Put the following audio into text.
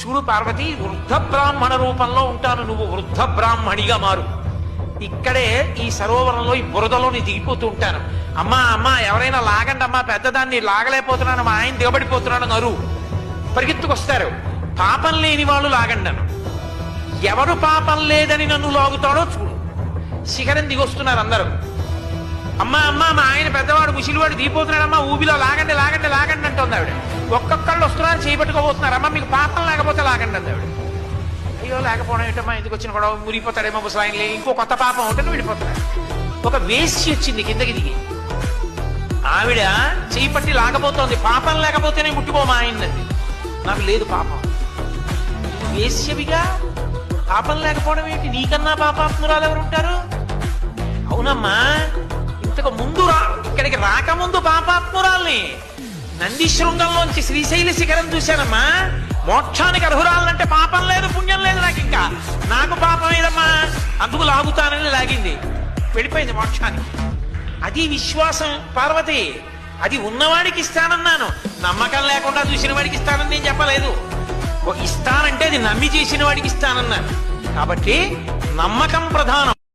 చూడు పార్వతి, వృద్ధ బ్రాహ్మణ రూపంలో ఉంటాను, నువ్వు వృద్ధ బ్రాహ్మణిగా మారు. ఇక్కడే ఈ సరోవరంలో ఈ బురదలోని దిగిపోతూ ఉంటాను. అమ్మా అమ్మా ఎవరైనా లాగండి అమ్మా, పెద్దదాన్ని లాగలేకపోతున్నాను, మా ఆయన దిగబడిపోతున్నాను నరు. పరిగెత్తుకొస్తారు. పాపం లేని వాళ్ళు లాగండను. ఎవరు పాపం లేదని నన్ను లాగుతాడో చూడు. శిఖరం దిగొస్తున్నారు అందరూ. అమ్మా అమ్మా మా ఆయన పెద్దవాడు ముసిలివాడు దిగిపోతున్నాడమ్మా, ఊబిలో లాగండి లాగండి లాగండి అంటుంది ఆవిడ. ఒక్కొక్కళ్ళు వస్తున్నారు, చేపట్టుకోబోతున్నారు. అమ్మ మీకు పాపం లేకపోతే లాగండి అంది ఆవిడ. అయ్యో లేకపోవడం ఏంటమ్మా, ఎందుకు వచ్చిన కూడా మురిగిపోతాడేమో ముసలాయనలే, ఇంకో కొత్త పాపం ఉంటే వెళ్ళిపోతున్నాడు. ఒక వేశ్య వచ్చింది కిందకి దిగి. ఆవిడ చేయి పట్టి లాగబోతోంది. పాపం లేకపోతేనే ముట్టుకో మా ఆయన్నది. నాకు లేదు పాపం. వేశ్యవిగా పాపం లేకపోవడం ఏంటి? నీకన్నా పాపాత్మురాలు ఎవరు ఉంటారు? అవునమ్మా, ఇంతకు ముందు ఇక్కడికి రాకముందు పాపాత్మురాల్ని నంది శృంగంలోంచి శ్రీశైల శిఖరం చూశానమ్మా. మోక్షానికి అర్హురాలంటే పాపం లేదు పుణ్యం లేదు నాకు, ఇంకా నాకు పాపం ఏదమ్మా, అందుకు లాగుతానని లాగింది, వెళ్ళిపోయింది మోక్షానికి. అది విశ్వాసం పార్వతి. అది ఉన్నవాడికి ఇస్తానన్నాను, నమ్మకం లేకుండా చూసిన వాడికి ఇస్తానని నేను చెప్పలేదు. ఇస్తానంటే అది నమ్మి చేసిన వాడికి ఇస్తానన్నాను. కాబట్టి నమ్మకం ప్రధానం.